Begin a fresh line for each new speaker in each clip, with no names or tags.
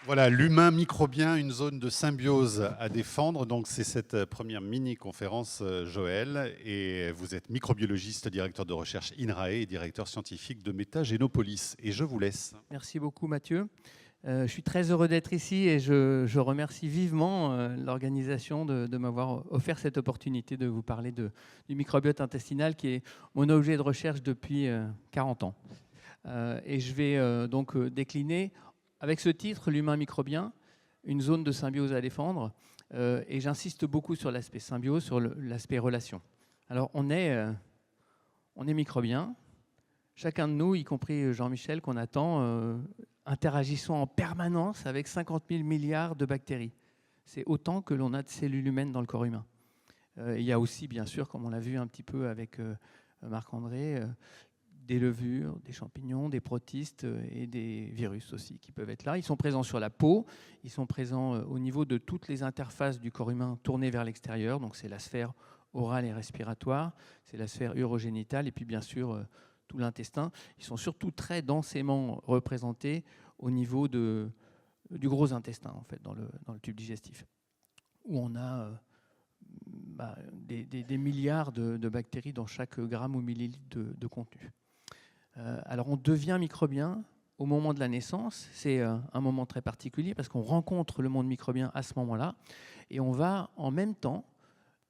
Voilà, l'humain microbien, une zone de symbiose à défendre. Donc, c'est cette première mini-conférence, Joël. Et vous êtes microbiologiste, directeur de recherche INRAE et directeur scientifique de Métagénopolis. Et je vous laisse.
Merci beaucoup Mathieu. Je suis très heureux d'être ici et je remercie vivement l'organisation de m'avoir offert cette opportunité de vous parler du microbiote intestinal qui est mon objet de recherche depuis 40 ans. Et je vais donc décliner avec ce titre, l'humain microbien, une zone de symbiose à défendre. Et j'insiste beaucoup sur l'aspect symbiose, sur l'aspect relation. Alors on est microbien. Chacun de nous, y compris Jean-Michel qu'on attend, interagissons en permanence avec 50 000 milliards de bactéries. C'est autant que l'on a de cellules humaines dans le corps humain. Il y a aussi, bien sûr, comme on l'a vu un petit peu avec Marc-André, des levures, des champignons, des protistes et des virus aussi qui peuvent être là. Ils sont présents sur la peau, ils sont présents au niveau de toutes les interfaces du corps humain tournées vers l'extérieur. Donc c'est la sphère orale et respiratoire, c'est la sphère urogénitale et puis bien sûr tout l'intestin. Ils sont surtout très densément représentés au niveau du gros intestin, en fait, dans le tube digestif, où on a des milliards de bactéries dans chaque gramme ou millilitre de contenu. Alors on devient microbien au moment de la naissance. C'est un moment très particulier parce qu'on rencontre le monde microbien à ce moment-là et on va en même temps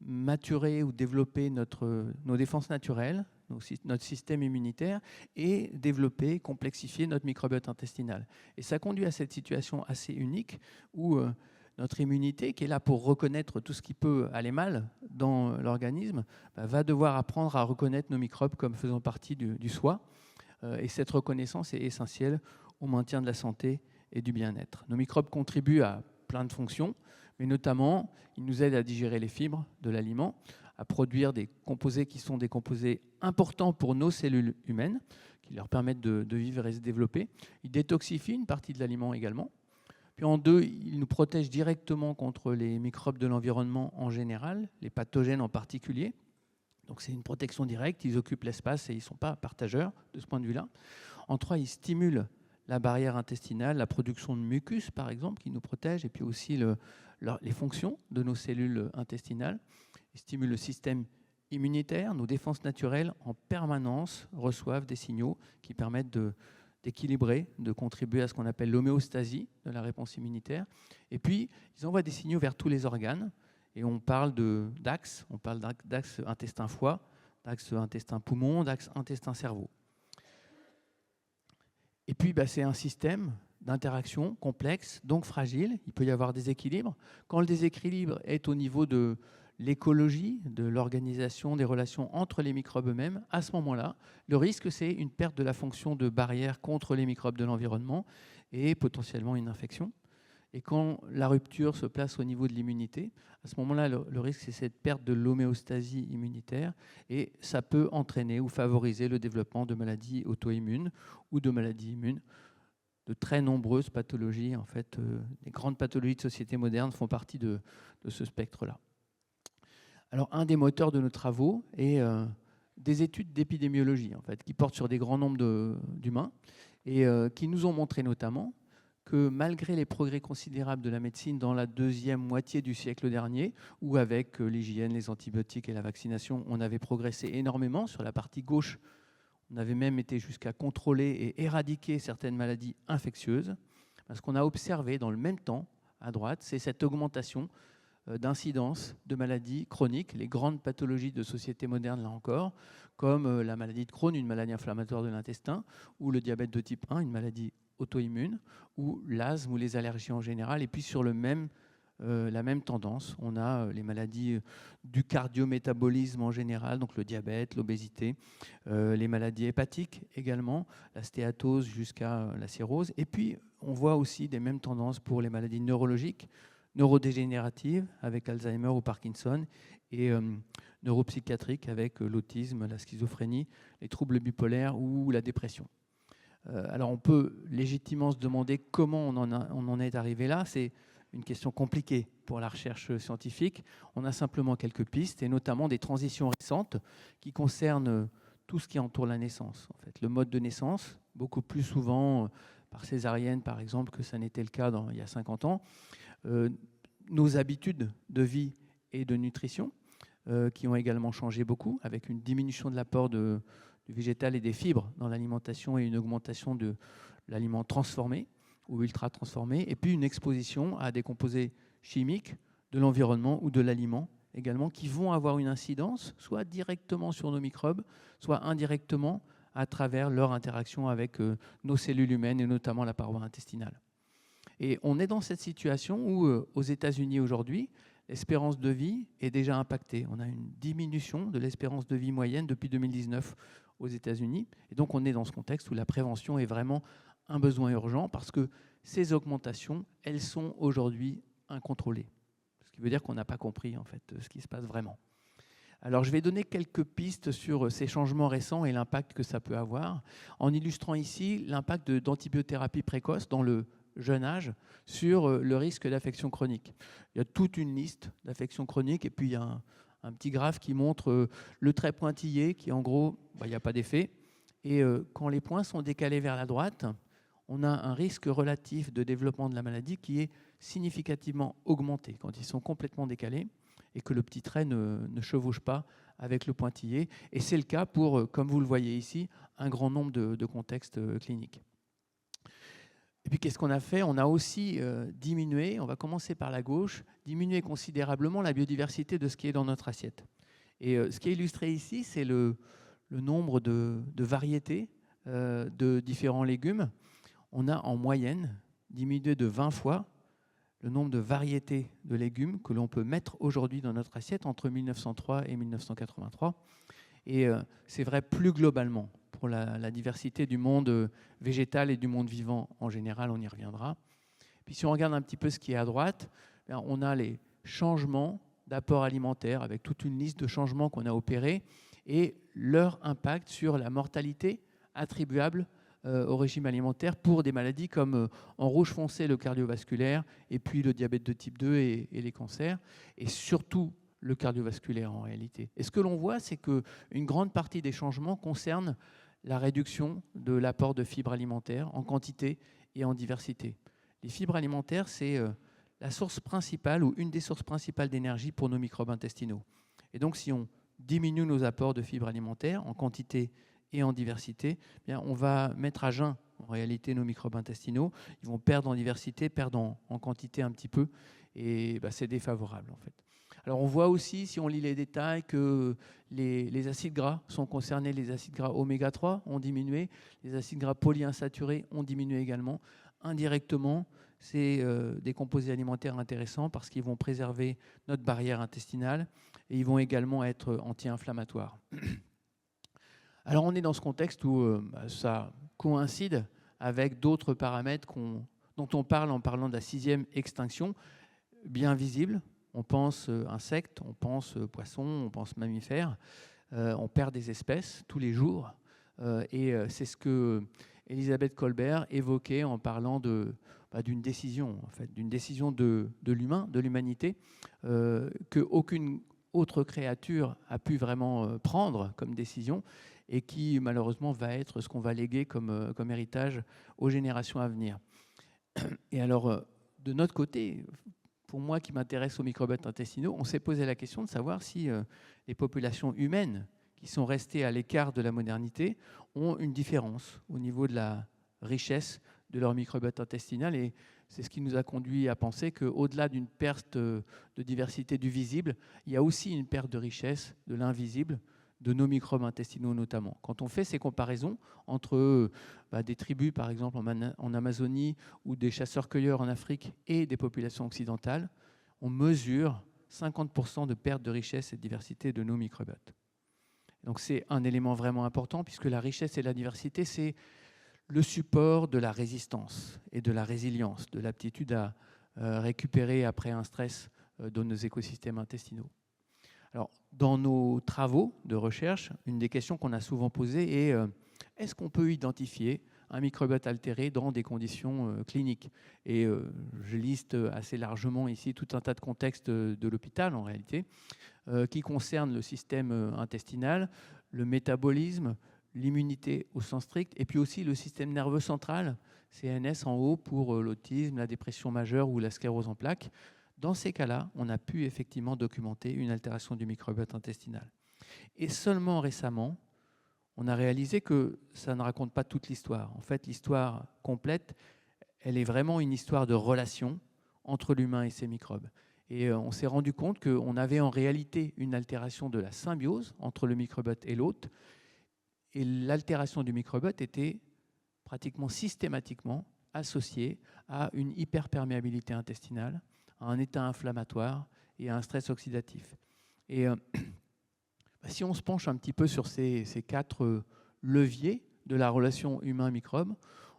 maturer ou développer nos défenses naturelles, notre système immunitaire et développer, complexifier notre microbiote intestinal. Et ça conduit à cette situation assez unique où notre immunité, qui est là pour reconnaître tout ce qui peut aller mal dans l'organisme, va devoir apprendre à reconnaître nos microbes comme faisant partie du soi. Et cette reconnaissance est essentielle au maintien de la santé et du bien-être. Nos microbes contribuent à plein de fonctions, mais notamment, ils nous aident à digérer les fibres de l'aliment, à produire des composés qui sont des composés importants pour nos cellules humaines, qui leur permettent de vivre et se développer. Ils détoxifient une partie de l'aliment également. Puis en deux, ils nous protègent directement contre les microbes de l'environnement en général, les pathogènes en particulier. Donc c'est une protection directe, ils occupent l'espace et ils ne sont pas partageurs de ce point de vue-là. En trois, ils stimulent la barrière intestinale, la production de mucus par exemple, qui nous protège, et puis aussi les fonctions de nos cellules intestinales. Ils stimulent le système immunitaire, nos défenses naturelles en permanence reçoivent des signaux qui permettent d'équilibrer, de contribuer à ce qu'on appelle l'homéostasie de la réponse immunitaire. Et puis, ils envoient des signaux vers tous les organes. Et on parle d'axe, on parle d'axe intestin-foie, d'axe intestin-poumon, d'axe intestin-cerveau. Et puis, c'est un système d'interaction complexe, donc fragile. Il peut y avoir des équilibres. Quand le déséquilibre est au niveau de l'écologie, de l'organisation des relations entre les microbes eux-mêmes, à ce moment-là, le risque, c'est une perte de la fonction de barrière contre les microbes de l'environnement et potentiellement une infection. Et quand la rupture se place au niveau de l'immunité, à ce moment-là, le risque, c'est cette perte de l'homéostasie immunitaire et ça peut entraîner ou favoriser le développement de maladies auto-immunes ou de maladies immunes. De très nombreuses pathologies, en fait, les grandes pathologies de société moderne font partie de ce spectre-là. Alors, un des moteurs de nos travaux est des études d'épidémiologie, en fait, qui portent sur des grands nombres d'humains et qui nous ont montré notamment que malgré les progrès considérables de la médecine dans la deuxième moitié du siècle dernier, où avec l'hygiène, les antibiotiques et la vaccination, on avait progressé énormément sur la partie gauche, on avait même été jusqu'à contrôler et éradiquer certaines maladies infectieuses. Ce qu'on a observé dans le même temps, à droite, c'est cette augmentation d'incidence de maladies chroniques, les grandes pathologies de société moderne, là encore, comme la maladie de Crohn, une maladie inflammatoire de l'intestin, ou le diabète de type 1, une maladie auto-immune, ou l'asthme ou les allergies en général. Et puis sur la même tendance, on a les maladies du cardiométabolisme en général, donc le diabète, l'obésité, les maladies hépatiques également, la stéatose jusqu'à la cirrhose. Et puis on voit aussi des mêmes tendances pour les maladies neurologiques, neurodégénératives avec Alzheimer ou Parkinson, et neuropsychiatriques avec l'autisme, la schizophrénie, les troubles bipolaires ou la dépression. Alors on peut légitimement se demander comment on en est arrivé là. C'est une question compliquée pour la recherche scientifique. On a simplement quelques pistes, et notamment des transitions récentes qui concernent tout ce qui entoure la naissance. En fait, le mode de naissance, beaucoup plus souvent, par césarienne, par exemple, que ça n'était le cas il y a 50 ans. Nos habitudes de vie et de nutrition, qui ont également changé beaucoup, avec une diminution de l'apport du végétal et des fibres dans l'alimentation et une augmentation de l'aliment transformé ou ultra transformé, et puis une exposition à des composés chimiques de l'environnement ou de l'aliment également, qui vont avoir une incidence soit directement sur nos microbes, soit indirectement à travers leur interaction avec nos cellules humaines et notamment la paroi intestinale. Et on est dans cette situation où, aux États-Unis aujourd'hui, l'espérance de vie est déjà impactée. On a une diminution de l'espérance de vie moyenne depuis 2019 aux États-Unis. Et donc on est dans ce contexte où la prévention est vraiment un besoin urgent parce que ces augmentations, elles sont aujourd'hui incontrôlées. Ce qui veut dire qu'on n'a pas compris en fait ce qui se passe vraiment. Alors je vais donner quelques pistes sur ces changements récents et l'impact que ça peut avoir, en illustrant ici l'impact d'antibiothérapie précoce dans le jeune âge sur le risque d'affection chronique. Il y a toute une liste d'affections chroniques et puis il y a un petit graphe qui montre le trait pointillé qui en gros, il n'y a pas d'effet. Et quand les points sont décalés vers la droite, on a un risque relatif de développement de la maladie qui est significativement augmenté quand ils sont complètement décalés et que le petit trait ne chevauche pas avec le pointillé. Et c'est le cas pour, comme vous le voyez ici, un grand nombre de contextes cliniques. Et puis qu'est-ce qu'on a fait? On a aussi diminué, on va commencer par la gauche, diminué considérablement la biodiversité de ce qui est dans notre assiette. Et ce qui est illustré ici, c'est le nombre de variétés de différents légumes. On a en moyenne diminué de 20 fois le nombre de variétés de légumes que l'on peut mettre aujourd'hui dans notre assiette entre 1903 et 1983. Et c'est vrai plus globalement pour la diversité du monde végétal et du monde vivant en général, on y reviendra. Puis si on regarde un petit peu ce qui est à droite, on a les changements d'apport alimentaire avec toute une liste de changements qu'on a opérés et leur impact sur la mortalité attribuable au régime alimentaire pour des maladies comme en rouge foncé le cardiovasculaire et puis le diabète de type 2 et les cancers et surtout le cardiovasculaire en réalité. Et ce que l'on voit, c'est qu'une grande partie des changements concernent la réduction de l'apport de fibres alimentaires en quantité et en diversité. Les fibres alimentaires, c'est la source principale ou une des sources principales d'énergie pour nos microbes intestinaux. Et donc si on diminue nos apports de fibres alimentaires en quantité et en diversité, eh bien, on va mettre à jeun en réalité nos microbes intestinaux. Ils vont perdre en diversité, perdre en quantité un petit peu, et c'est défavorable en fait. Alors on voit aussi, si on lit les détails, que les acides gras sont concernés. Les acides gras oméga 3 ont diminué, les acides gras polyinsaturés ont diminué également. Indirectement, c'est des composés alimentaires intéressants parce qu'ils vont préserver notre barrière intestinale et ils vont également être anti-inflammatoires. Alors on est dans ce contexte où ça coïncide avec d'autres paramètres dont on parle en parlant de la 6e extinction, bien visible. On pense insectes, on pense poissons, on pense mammifères. On perd des espèces tous les jours. Et c'est ce que Elisabeth Kolbert évoquait en parlant d'une décision, en fait, d'une décision de l'humain, de l'humanité, qu'aucune autre créature a pu vraiment prendre comme décision et qui malheureusement va être ce qu'on va léguer comme héritage aux générations à venir. Et alors, de notre côté, pour moi qui m'intéresse aux microbiotes intestinaux, on s'est posé la question de savoir si les populations humaines qui sont restées à l'écart de la modernité ont une différence au niveau de la richesse de leur microbiote intestinal. Et c'est ce qui nous a conduit à penser qu'au-delà d'une perte de diversité du visible, il y a aussi une perte de richesse de l'invisible, de nos microbes intestinaux notamment. Quand on fait ces comparaisons entre des tribus, par exemple en Amazonie, ou des chasseurs-cueilleurs en Afrique et des populations occidentales, on mesure 50% de perte de richesse et de diversité de nos microbiotes. Donc c'est un élément vraiment important puisque la richesse et la diversité, c'est le support de la résistance et de la résilience, de l'aptitude à récupérer après un stress dans nos écosystèmes intestinaux. Alors, dans nos travaux de recherche, une des questions qu'on a souvent posées est est-ce qu'on peut identifier un microbiote altéré dans des conditions cliniques? Et je liste assez largement ici tout un tas de contextes de l'hôpital en réalité, qui concernent le système intestinal, le métabolisme, l'immunité au sens strict, et puis aussi le système nerveux central, CNS en haut pour l'autisme, la dépression majeure ou la sclérose en plaques. Dans ces cas-là, on a pu effectivement documenter une altération du microbiote intestinal. Et seulement récemment, on a réalisé que ça ne raconte pas toute l'histoire. En fait, l'histoire complète, elle est vraiment une histoire de relation entre l'humain et ses microbes. Et on s'est rendu compte qu'on avait en réalité une altération de la symbiose entre le microbiote et l'hôte. Et l'altération du microbiote était pratiquement systématiquement associée à une hyperperméabilité intestinale, à un état inflammatoire et à un stress oxydatif. Et si on se penche un petit peu sur ces 4 leviers de la relation humain-microbe,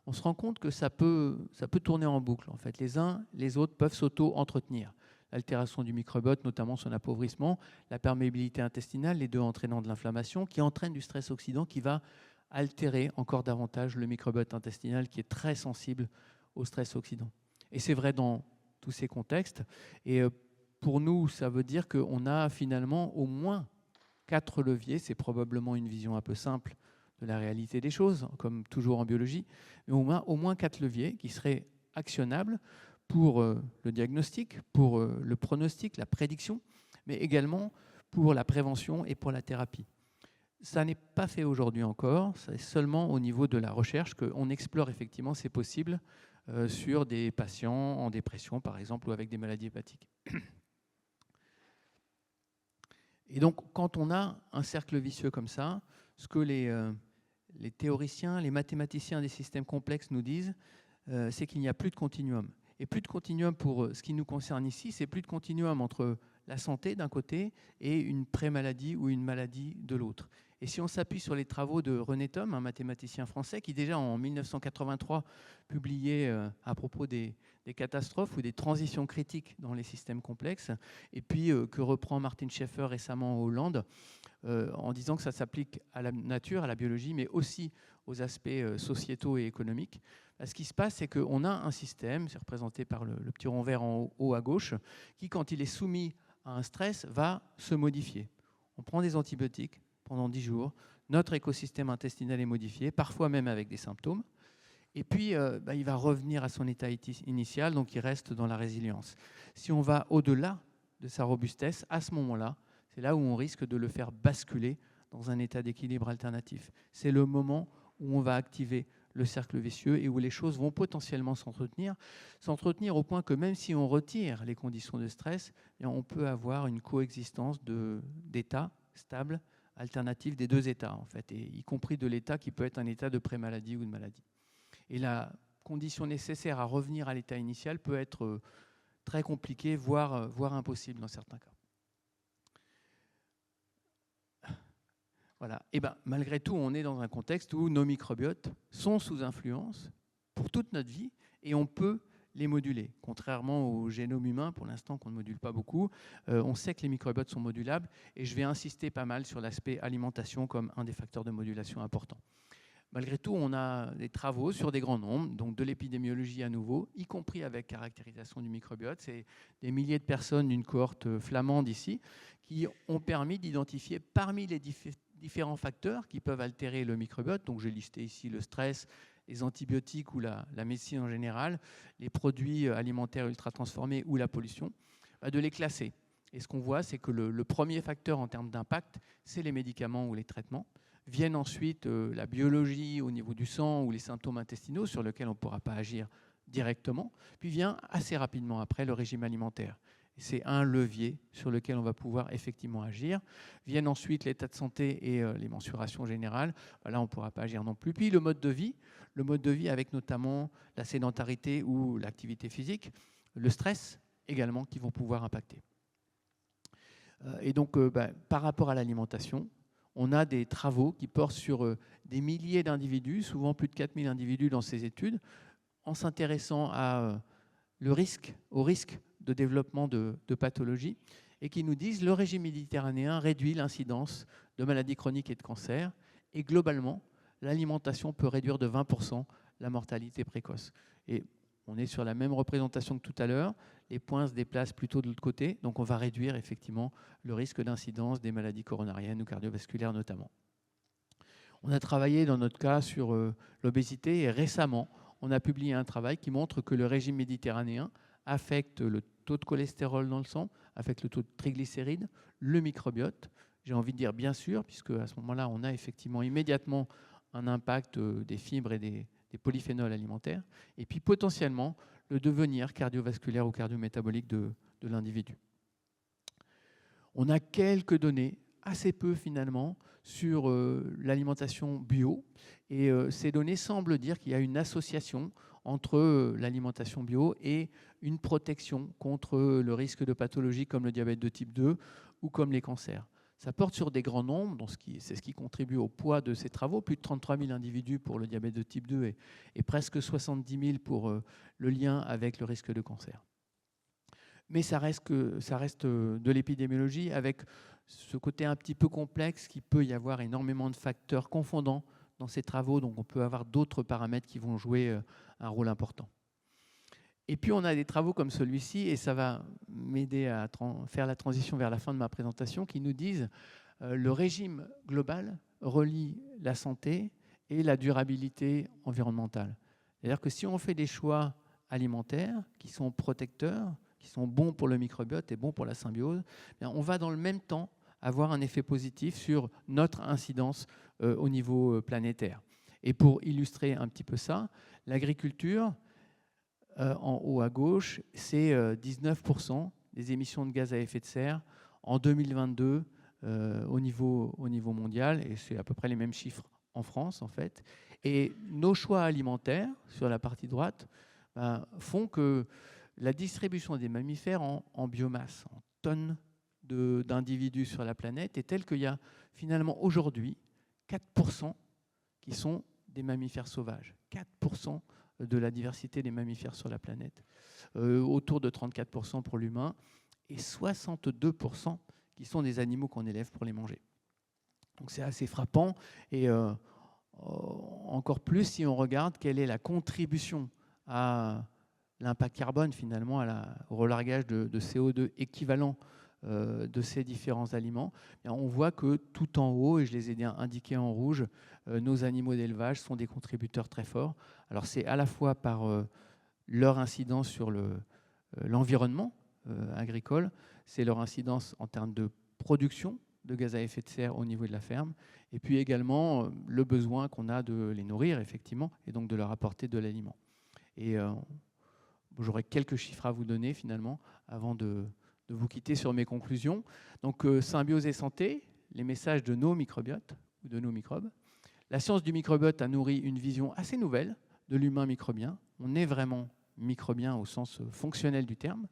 on se rend compte que ça peut tourner en boucle. En fait, les uns, les autres peuvent s'auto-entretenir. L'altération du microbiote, notamment son appauvrissement, la perméabilité intestinale, les deux entraînant de l'inflammation, qui entraîne du stress oxydant qui va altérer encore davantage le microbiote intestinal qui est très sensible au stress oxydant. Et c'est vrai dans tous ces contextes. Et pour nous, ça veut dire qu'on a finalement au moins 4 leviers. C'est probablement une vision un peu simple de la réalité des choses, comme toujours en biologie, mais au moins 4 leviers qui seraient actionnables pour le diagnostic, pour le pronostic, la prédiction, mais également pour la prévention et pour la thérapie. Ça n'est pas fait aujourd'hui encore, c'est seulement au niveau de la recherche qu'on explore effectivement ces possibles sur des patients en dépression, par exemple, ou avec des maladies hépatiques. Et donc, quand on a un cercle vicieux comme ça, ce que les théoriciens, les mathématiciens des systèmes complexes nous disent, c'est qu'il n'y a plus de continuum. Et plus de continuum pour ce qui nous concerne ici, c'est plus de continuum entre la santé d'un côté et une pré-maladie ou une maladie de l'autre. Et si on s'appuie sur les travaux de René Thom, un mathématicien français, qui déjà en 1983 publiait à propos des catastrophes ou des transitions critiques dans les systèmes complexes, et puis que reprend Martin Schaeffer récemment en Hollande, en disant que ça s'applique à la nature, à la biologie, mais aussi aux aspects sociétaux et économiques. Ce qui se passe, c'est qu'on a un système, c'est représenté par le petit rond vert en haut à gauche, qui, quand il est soumis à un stress, va se modifier. On prend des antibiotiques pendant 10 jours, notre écosystème intestinal est modifié, parfois même avec des symptômes, et puis il va revenir à son état initial, donc il reste dans la résilience. Si on va au-delà de sa robustesse, à ce moment-là, c'est là où on risque de le faire basculer dans un état d'équilibre alternatif. C'est le moment où on va activer le cercle vicieux et où les choses vont potentiellement s'entretenir au point que même si on retire les conditions de stress, on peut avoir une coexistence d'états stables, alternatifs des deux états, en fait, et y compris de l'état qui peut être un état de pré-maladie ou de maladie. Et la condition nécessaire à revenir à l'état initial peut être très compliquée, voire impossible dans certains cas. Voilà. Et malgré tout, on est dans un contexte où nos microbiotes sont sous influence pour toute notre vie et on peut les moduler. Contrairement au génome humain, pour l'instant, qu'on ne module pas beaucoup, on sait que les microbiotes sont modulables et je vais insister pas mal sur l'aspect alimentation comme un des facteurs de modulation importants. Malgré tout, on a des travaux sur des grands nombres, donc de l'épidémiologie à nouveau, y compris avec caractérisation du microbiote. C'est des milliers de personnes d'une cohorte flamande ici qui ont permis d'identifier parmi les différents facteurs qui peuvent altérer le microbiote. Donc j'ai listé ici le stress, les antibiotiques ou la médecine en général, les produits alimentaires ultra transformés ou la pollution, de les classer. Et ce qu'on voit, c'est que le premier facteur en termes d'impact, c'est les médicaments ou les traitements. Viennent ensuite la biologie au niveau du sang ou les symptômes intestinaux sur lesquels on ne pourra pas agir directement. Puis vient assez rapidement après le régime alimentaire. C'est un levier sur lequel on va pouvoir effectivement agir. Viennent ensuite l'état de santé et les mensurations générales. Là, on ne pourra pas agir non plus. Puis le mode de vie avec notamment la sédentarité ou l'activité physique, le stress également qui vont pouvoir impacter. Et donc, par rapport à l'alimentation, on a des travaux qui portent sur des milliers d'individus, souvent plus de 4000 individus dans ces études, en s'intéressant au risque de développement de pathologies, et qui nous disent que le régime méditerranéen réduit l'incidence de maladies chroniques et de cancer, et globalement, l'alimentation peut réduire de 20% la mortalité précoce. Et on est sur la même représentation que tout à l'heure, les points se déplacent plutôt de l'autre côté, donc on va réduire effectivement le risque d'incidence des maladies coronariennes ou cardiovasculaires notamment. On a travaillé dans notre cas sur l'obésité et récemment, on a publié un travail qui montre que le régime méditerranéen affecte le taux de cholestérol dans le sang, affecte le taux de triglycérides, le microbiote. J'ai envie de dire bien sûr, puisque à ce moment-là, on a effectivement immédiatement un impact des fibres et des polyphénols alimentaires, et puis potentiellement le devenir cardiovasculaire ou cardiométabolique de l'individu. On a quelques données, assez peu finalement, sur l'alimentation bio, et ces données semblent dire qu'il y a une association entre l'alimentation bio et une protection contre le risque de pathologies comme le diabète de type 2 ou comme les cancers. Ça porte sur des grands nombres, donc c'est ce qui contribue au poids de ces travaux, plus de 33 000 individus pour le diabète de type 2 et presque 70 000 pour le lien avec le risque de cancer. Mais ça reste de l'épidémiologie avec ce côté un petit peu complexe qu'il peut y avoir énormément de facteurs confondants dans ces travaux, donc on peut avoir d'autres paramètres qui vont jouer un rôle important. Et puis on a des travaux comme celui-ci, et ça va m'aider à faire la transition vers la fin de ma présentation, qui nous disent le régime global relie la santé et la durabilité environnementale. C'est-à-dire que si on fait des choix alimentaires qui sont protecteurs, qui sont bons pour le microbiote et bons pour la symbiose, on va dans le même temps avoir un effet positif sur notre incidence au niveau planétaire. Et pour illustrer un petit peu ça, l'agriculture, en haut à gauche, c'est 19% des émissions de gaz à effet de serre en 2022 au niveau mondial, et c'est à peu près les mêmes chiffres en France en fait. Et nos choix alimentaires, sur la partie droite, font que la distribution des mammifères en biomasse, en tonnes d'individus sur la planète, est telle qu'il y a finalement aujourd'hui 4% qui sont des mammifères sauvages. 4% de la diversité des mammifères sur la planète, autour de 34% pour l'humain, et 62% qui sont des animaux qu'on élève pour les manger. Donc c'est assez frappant, et encore plus si on regarde quelle est la contribution à l'impact carbone, finalement, au relargage de CO2 équivalent de ces différents aliments. Et on voit que tout en haut, et je les ai indiqués en rouge, nos animaux d'élevage sont des contributeurs très forts. Alors c'est à la fois par leur incidence sur l'environnement agricole, c'est leur incidence en termes de production de gaz à effet de serre au niveau de la ferme, et puis également le besoin qu'on a de les nourrir, effectivement, et donc de leur apporter de l'aliment. Et j'aurai quelques chiffres à vous donner, finalement, avant de vous quitter sur mes conclusions. Donc, symbiose et santé, les messages de nos microbiotes, ou de nos microbes. La science du microbiote a nourri une vision assez nouvelle de l'humain microbien. On est vraiment microbien au sens fonctionnel du terme.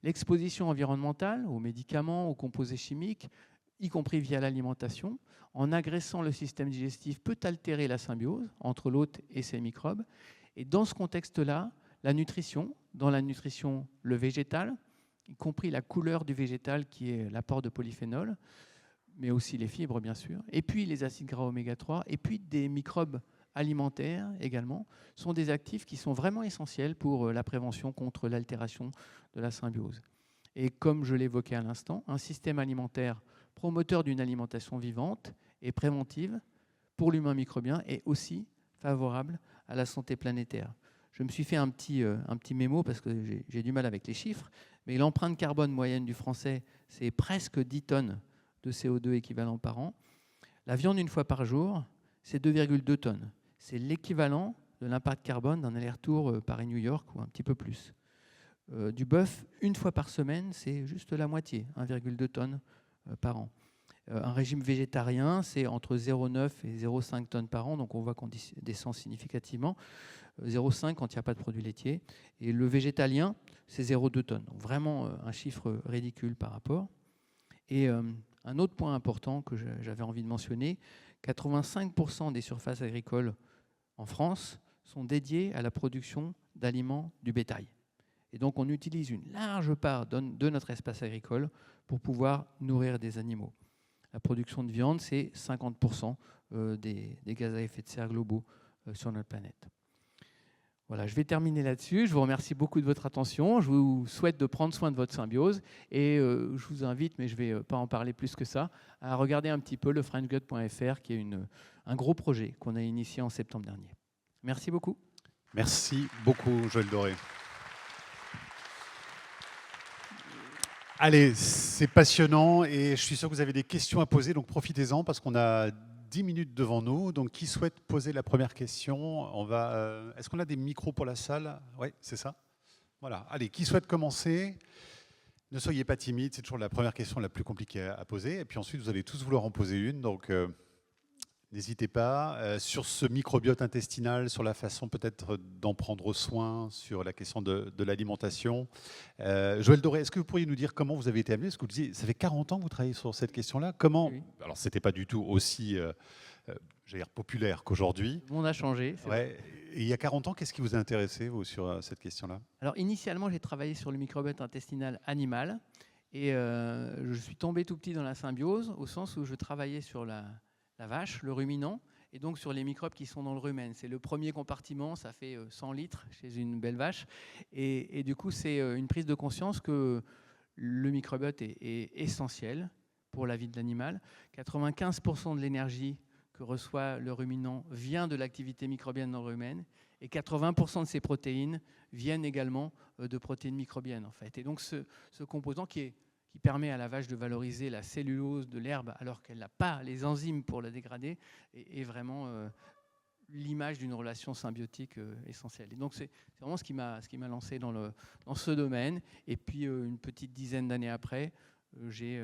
L'exposition environnementale aux médicaments, aux composés chimiques, y compris via l'alimentation, en agressant le système digestif, peut altérer la symbiose entre l'hôte et ses microbes. Et dans ce contexte-là, la nutrition, dans la nutrition, le végétal, y compris la couleur du végétal qui est l'apport de polyphénol, mais aussi les fibres bien sûr, et puis les acides gras oméga 3, et puis des microbes alimentaires également, sont des actifs qui sont vraiment essentiels pour la prévention contre l'altération de la symbiose. Et comme je l'évoquais à l'instant, un système alimentaire promoteur d'une alimentation vivante et préventive pour l'humain microbien est aussi favorable à la santé planétaire. Je me suis fait un petit mémo parce que j'ai du mal avec les chiffres, mais l'empreinte carbone moyenne du français, c'est presque 10 tonnes de CO2 équivalent par an. La viande une fois par jour, c'est 2,2 tonnes. C'est l'équivalent de l'impact carbone d'un aller-retour Paris-New York ou un petit peu plus. Du bœuf, une fois par semaine, c'est juste la moitié, 1,2 tonnes par an. Un régime végétarien, c'est entre 0,9 et 0,5 tonnes par an, donc on voit qu'on descend significativement. 0,5 quand il n'y a pas de produits laitiers. Et le végétalien, c'est 0,2 tonnes. Donc vraiment un chiffre ridicule par rapport. Et un autre point important que j'avais envie de mentionner, 85% des surfaces agricoles en France sont dédiées à la production d'aliments du bétail. Et donc on utilise une large part de notre espace agricole pour pouvoir nourrir des animaux. La production de viande, c'est 50% des gaz à effet de serre globaux sur notre planète. Voilà, je vais terminer là-dessus. Je vous remercie beaucoup de votre attention. Je vous souhaite de prendre soin de votre symbiose. Et je vous invite, mais je ne vais pas en parler plus que ça, à regarder un petit peu le frenchgut.fr, qui est un gros projet qu'on a initié en septembre dernier. Merci beaucoup.
Merci beaucoup, Joël Doré. Allez, c'est passionnant et je suis sûr que vous avez des questions à poser, donc profitez-en parce qu'on a 10 minutes devant nous. Donc, qui souhaite poser la première question? Est-ce qu'on a des micros pour la salle? Oui, c'est ça. Voilà. Allez, qui souhaite commencer? Ne soyez pas timide, c'est toujours la première question la plus compliquée à poser. Et puis ensuite, vous allez tous vouloir en poser une. Donc, n'hésitez pas. Sur ce microbiote intestinal, sur la façon peut-être d'en prendre soin, sur la question de l'alimentation. Joël Doré, est-ce que vous pourriez nous dire comment vous avez été amené? Parce que vous disiez, ça fait 40 ans que vous travaillez sur cette question-là. Comment?
Oui.
Alors, ce n'était pas du tout aussi j'allais dire populaire qu'aujourd'hui.
Le monde a changé.
Ouais. Et il y a 40 ans, qu'est-ce qui vous a intéressé, vous, sur cette question-là?
Alors, initialement, j'ai travaillé sur le microbiote intestinal animal. Et je suis tombé tout petit dans la symbiose, au sens où je travaillais sur la vache, le ruminant, et donc sur les microbes qui sont dans le rumen. C'est le premier compartiment, ça fait 100 litres chez une belle vache. Et du coup, c'est une prise de conscience que le microbiote est essentiel pour la vie de l'animal. 95% de l'énergie que reçoit le ruminant vient de l'activité microbienne dans le rumen, et 80% de ces protéines viennent également de protéines microbiennes, en fait. Et donc ce composant qui permet à la vache de valoriser la cellulose de l'herbe alors qu'elle n'a pas les enzymes pour la dégrader, est vraiment l'image d'une relation symbiotique essentielle. Et donc c'est vraiment ce qui m'a lancé dans ce domaine. Et puis une petite dizaine d'années après, j'ai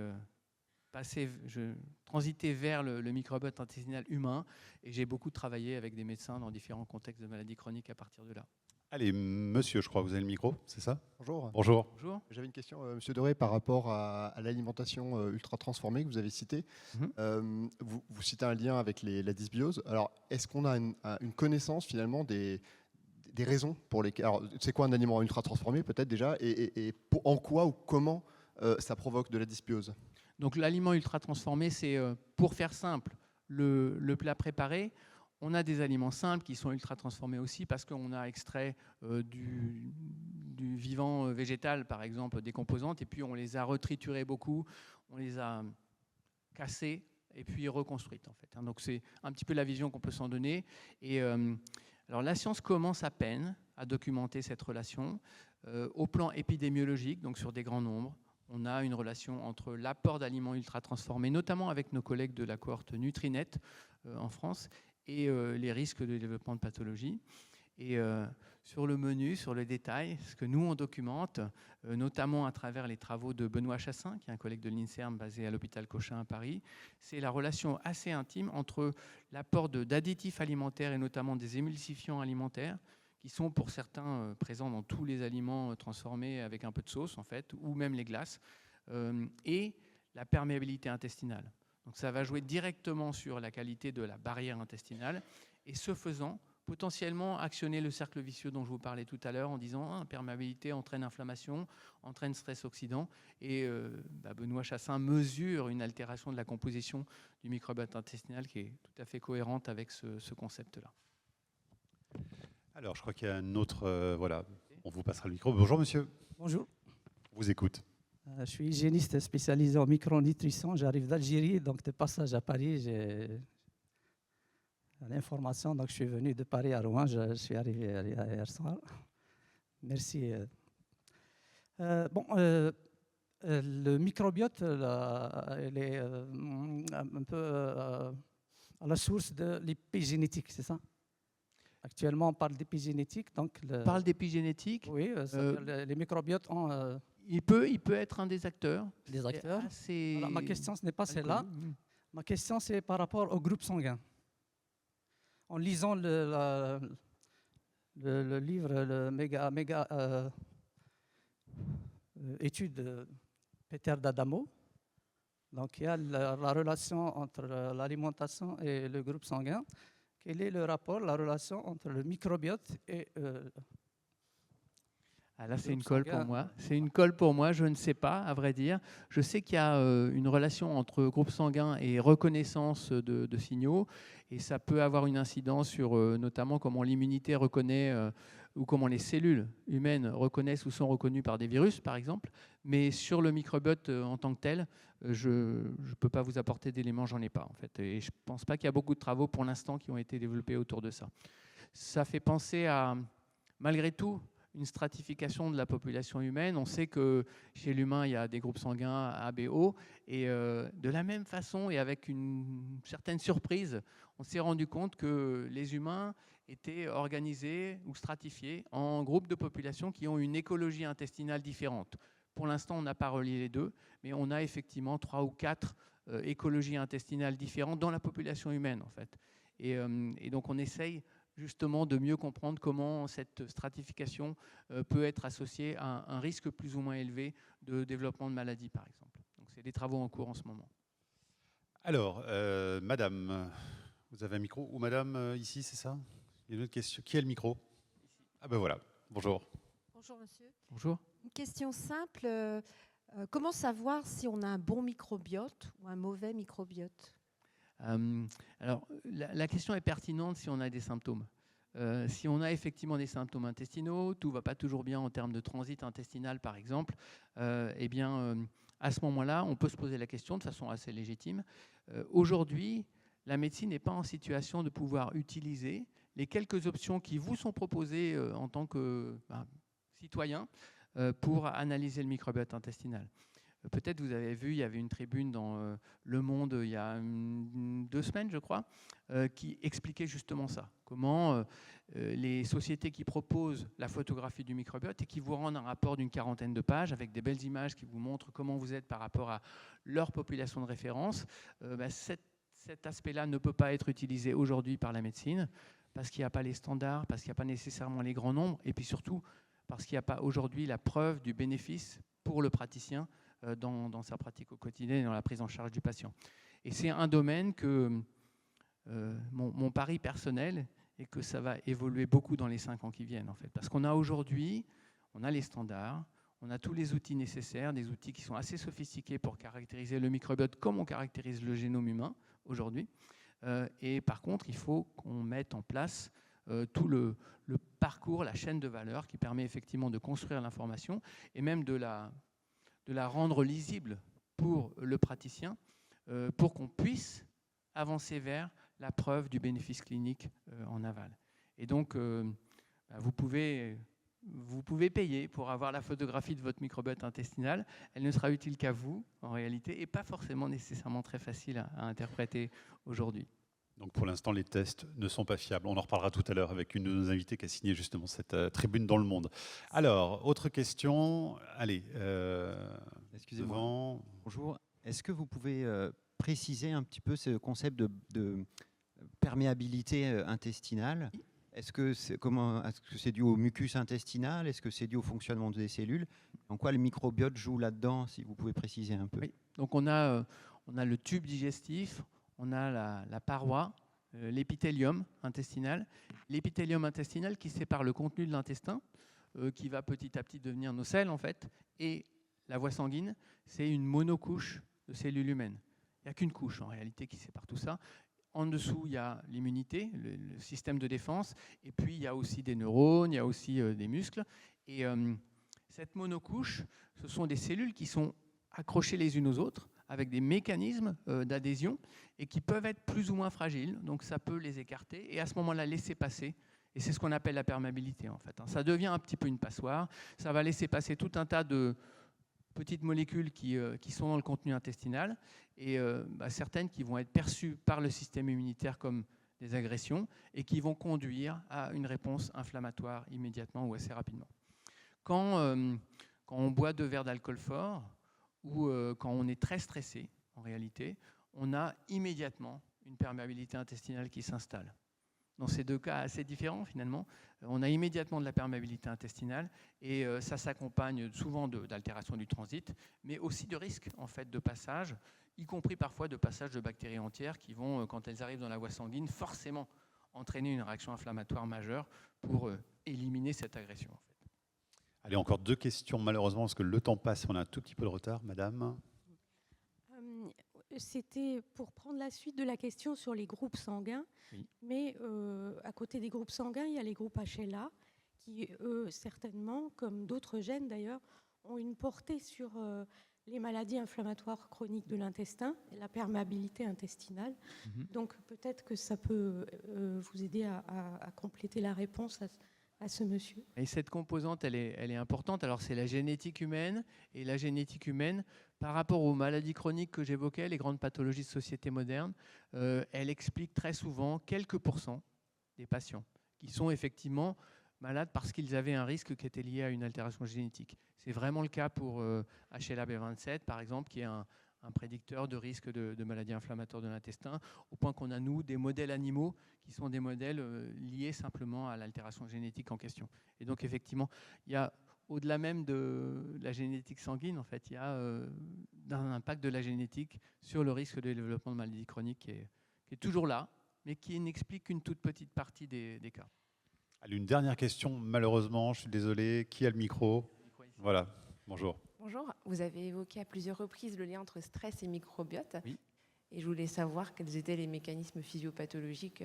transité vers le microbiote intestinal humain, et j'ai beaucoup travaillé avec des médecins dans différents contextes de maladies chroniques à partir de là.
Allez, monsieur, je crois que vous avez le micro, c'est ça?
Bonjour.
Bonjour.
Bonjour.
J'avais une question, Monsieur Doré, par rapport à l'alimentation ultra transformée que vous avez citée. Vous citez un lien avec la dysbiose. Alors, est-ce qu'on a une connaissance finalement des raisons pour lesquelles... Alors, c'est quoi un aliment ultra transformé peut-être déjà, et en quoi ou comment ça provoque de la dysbiose?
Donc l'aliment ultra transformé, c'est, pour faire simple, le plat préparé. On a des aliments simples qui sont ultra transformés aussi parce qu'on a extrait du vivant végétal, par exemple, des composantes, et puis on les a retriturés beaucoup, on les a cassés et puis reconstruites, en fait. Donc c'est un petit peu la vision qu'on peut s'en donner. Et alors la science commence à peine à documenter cette relation au plan épidémiologique, donc sur des grands nombres. On a une relation entre l'apport d'aliments ultra transformés, notamment avec nos collègues de la cohorte Nutrinet en France, et les risques de développement de pathologies. Et sur le menu, sur le détail, ce que nous on documente, notamment à travers les travaux de Benoît Chassin, qui est un collègue de l'INSERM basé à l'hôpital Cochin à Paris, c'est la relation assez intime entre l'apport d'additifs alimentaires et notamment des émulsifiants alimentaires, qui sont pour certains présents dans tous les aliments transformés avec un peu de sauce en fait, ou même les glaces, et la perméabilité intestinale. Donc ça va jouer directement sur la qualité de la barrière intestinale, et ce faisant, potentiellement actionner le cercle vicieux dont je vous parlais tout à l'heure en disant perméabilité entraîne inflammation, entraîne stress oxydant, et Benoît Chassin mesure une altération de la composition du microbiote intestinal qui est tout à fait cohérente avec ce concept-là.
Alors, je crois qu'il y a un autre... voilà, on vous passera le micro. Bonjour, monsieur.
Bonjour.
On vous écoute.
Je suis hygiéniste spécialisé en micronutrition. J'arrive d'Algérie, donc de passage à Paris, j'ai l'information. Donc, je suis venu de Paris à Rouen. Je suis arrivé hier soir. Merci. Le microbiote, il est un peu à la source de l'épigénétique, c'est ça? Actuellement, on parle d'épigénétique. On
parle d'épigénétique.
Oui, les microbiotes ont...
Il peut être un des acteurs.
Des acteurs.
Alors,
ma question, ce n'est pas celle-là. Ma question, c'est par rapport au groupe sanguin. En lisant le livre, le méga étude de Peter d'Adamo, donc il y a la relation entre l'alimentation et le groupe sanguin. Quel est le rapport, la relation entre le microbiote et
là, c'est une colle pour moi. C'est une colle pour moi, je ne sais pas, à vrai dire. Je sais qu'il y a une relation entre groupe sanguin et reconnaissance de signaux, et ça peut avoir une incidence sur notamment comment l'immunité reconnaît ou comment les cellules humaines reconnaissent ou sont reconnues par des virus, par exemple. Mais sur le microbiote en tant que tel, je ne peux pas vous apporter d'éléments, j'en ai pas en fait. Et je ne pense pas qu'il y a beaucoup de travaux pour l'instant qui ont été développés autour de ça. ça fait penser à, malgré tout, une stratification de la population humaine. On sait que chez l'humain, il y a des groupes sanguins A, B, O. Et de la même façon, et avec une certaine surprise, on s'est rendu compte que les humains étaient organisés ou stratifiés en groupes de population qui ont une écologie intestinale différente. Pour l'instant, on n'a pas relié les deux, mais on a effectivement 3 ou 4 écologies intestinales différentes dans la population humaine, en fait. Et donc, on essaye justement de mieux comprendre comment cette stratification peut être associée à un risque plus ou moins élevé de développement de maladies, par exemple. Donc, c'est des travaux en cours en ce moment.
Alors, madame, vous avez un micro? Ou madame, ici, c'est ça? Il y a une autre question. Qui a le micro? Ah ben voilà, bonjour.
Bonjour monsieur.
Bonjour.
Une question simple. Comment savoir si on a un bon microbiote ou un mauvais microbiote?
Alors, la question est pertinente si on a des symptômes. Si on a effectivement des symptômes intestinaux, tout ne va pas toujours bien en termes de transit intestinal, par exemple, eh bien, à ce moment-là, on peut se poser la question de façon assez légitime. Aujourd'hui, la médecine n'est pas en situation de pouvoir utiliser les quelques options qui vous sont proposées en tant que citoyen pour analyser le microbiote intestinal. Peut-être vous avez vu, il y avait une tribune dans Le Monde il y a 2 semaines, je crois, qui expliquait justement ça. Comment les sociétés qui proposent la photographie du microbiote et qui vous rendent un rapport d'une 40aine de pages avec des belles images qui vous montrent comment vous êtes par rapport à leur population de référence, cet aspect-là ne peut pas être utilisé aujourd'hui par la médecine parce qu'il n'y a pas les standards, parce qu'il n'y a pas nécessairement les grands nombres et puis surtout parce qu'il n'y a pas aujourd'hui la preuve du bénéfice pour le praticien dans sa pratique au quotidien et dans la prise en charge du patient. Et c'est un domaine que mon pari personnel est que ça va évoluer beaucoup dans les 5 ans qui viennent, en fait. Parce qu'on a aujourd'hui, on a les standards, on a tous les outils nécessaires, des outils qui sont assez sophistiqués pour caractériser le microbiote comme on caractérise le génome humain aujourd'hui. Et par contre, il faut qu'on mette en place tout le parcours, la chaîne de valeur qui permet effectivement de construire l'information et même de la rendre lisible pour le praticien, pour qu'on puisse avancer vers la preuve du bénéfice clinique en aval. Et donc, vous pouvez payer pour avoir la photographie de votre microbiote intestinal. Elle ne sera utile qu'à vous, en réalité, et pas forcément nécessairement très facile à interpréter aujourd'hui.
Donc pour l'instant, les tests ne sont pas fiables. On en reparlera tout à l'heure avec une de nos invités qui a signé justement cette tribune dans Le Monde. Alors, autre question. Allez,
excusez-moi. Bonjour. Est-ce que vous pouvez préciser un petit peu ce concept de perméabilité intestinale? Est-ce que c'est dû au mucus intestinal? Est-ce que c'est dû au fonctionnement des cellules? En quoi le microbiote joue là-dedans, si vous pouvez préciser un peu?
Oui. Donc on a le tube digestif, on a la paroi, l'épithélium intestinal. L'épithélium intestinal qui sépare le contenu de l'intestin, qui va petit à petit devenir nos selles en fait, et la voie sanguine, c'est une monocouche de cellules humaines. Il n'y a qu'une couche en réalité qui sépare tout ça. En dessous, il y a l'immunité, le système de défense, et puis il y a aussi des neurones, il y a aussi des muscles. Et cette monocouche, ce sont des cellules qui sont accrochées les unes aux autres avec des mécanismes d'adhésion et qui peuvent être plus ou moins fragiles. Donc ça peut les écarter et à ce moment-là laisser passer. Et c'est ce qu'on appelle la perméabilité en fait. Ça devient un petit peu une passoire. Ça va laisser passer tout un tas de petites molécules qui sont dans le contenu intestinal et certaines qui vont être perçues par le système immunitaire comme des agressions et qui vont conduire à une réponse inflammatoire immédiatement ou assez rapidement. Quand on boit 2 verres d'alcool fort ou quand on est très stressé, en réalité, on a immédiatement une perméabilité intestinale qui s'installe. Dans ces 2 cas assez différents, finalement, on a immédiatement de la perméabilité intestinale et ça s'accompagne souvent d'altération du transit, mais aussi de risques en fait, de passage, y compris parfois de passage de bactéries entières qui vont, quand elles arrivent dans la voie sanguine, forcément entraîner une réaction inflammatoire majeure pour éliminer cette agression. En fait.
Allez, encore 2 questions malheureusement, parce que le temps passe, on a un tout petit peu de retard. Madame?
C'était pour prendre la suite de la question sur les groupes sanguins.
Oui.
Mais à côté des groupes sanguins, il y a les groupes HLA qui, eux, certainement, comme d'autres gènes d'ailleurs, ont une portée sur les maladies inflammatoires chroniques de l'intestin et la perméabilité intestinale. Donc peut-être que ça peut vous aider à compléter la réponse à ce monsieur.
Et cette composante, elle est importante. Alors c'est la génétique humaine, et la génétique humaine, par rapport aux maladies chroniques que j'évoquais, les grandes pathologies de société moderne, elle explique très souvent quelques pourcents des patients qui sont effectivement malades parce qu'ils avaient un risque qui était lié à une altération génétique. C'est vraiment le cas pour HLA-B27, par exemple, qui est un prédicteur de risque de maladies inflammatoires de l'intestin, au point qu'on a, nous, des modèles animaux qui sont des modèles liés simplement à l'altération génétique en question. Et donc, effectivement, il y a, au-delà même de la génétique sanguine, en fait, il y a un impact de la génétique sur le risque de développement de maladies chroniques qui est toujours là, mais qui n'explique qu'une toute petite partie des cas.
Allez, une dernière question, malheureusement, je suis désolé. Qui a le micro? Voilà, bonjour.
Bonjour, vous avez évoqué à plusieurs reprises le lien entre stress et microbiote.
Oui.
Et je voulais savoir quels étaient les mécanismes physiopathologiques.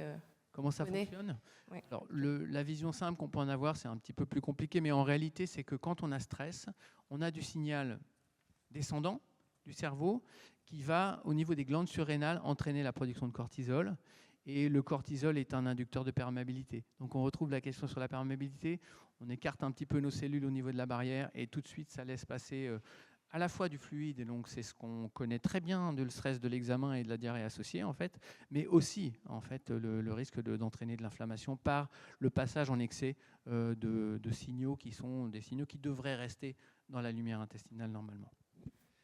Comment ça fonctionne? Alors, la vision simple qu'on peut en avoir, c'est un petit peu plus compliqué, mais en réalité, c'est que quand on a stress, on a du signal descendant du cerveau qui va, au niveau des glandes surrénales, entraîner la production de cortisol. Et le cortisol est un inducteur de perméabilité. Donc on retrouve la question sur la perméabilité, on écarte un petit peu nos cellules au niveau de la barrière et tout de suite ça laisse passer à la fois du fluide, et donc c'est ce qu'on connaît très bien de le stress de l'examen et de la diarrhée associée en fait, mais aussi en fait le risque d'entraîner de l'inflammation par le passage en excès de signaux qui sont des signaux qui devraient rester dans la lumière intestinale normalement.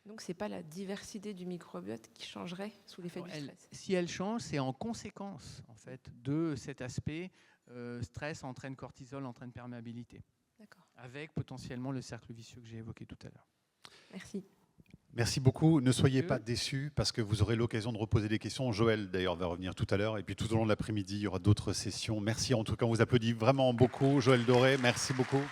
Donc ce n'est pas la diversité du microbiote qui changerait sous l'effet du stress?
Si elle change, c'est en conséquence en fait, de cet aspect stress entraîne cortisol, entraîne perméabilité.
D'accord.
Avec potentiellement le cercle vicieux que j'ai évoqué tout à l'heure.
Merci.
Merci beaucoup. Ne soyez pas déçus parce que vous aurez l'occasion de reposer des questions. Joël, d'ailleurs, va revenir tout à l'heure. Et puis tout au long de l'après-midi, il y aura d'autres sessions. Merci. En tout cas, on vous applaudit vraiment beaucoup. Joël Doré, merci beaucoup.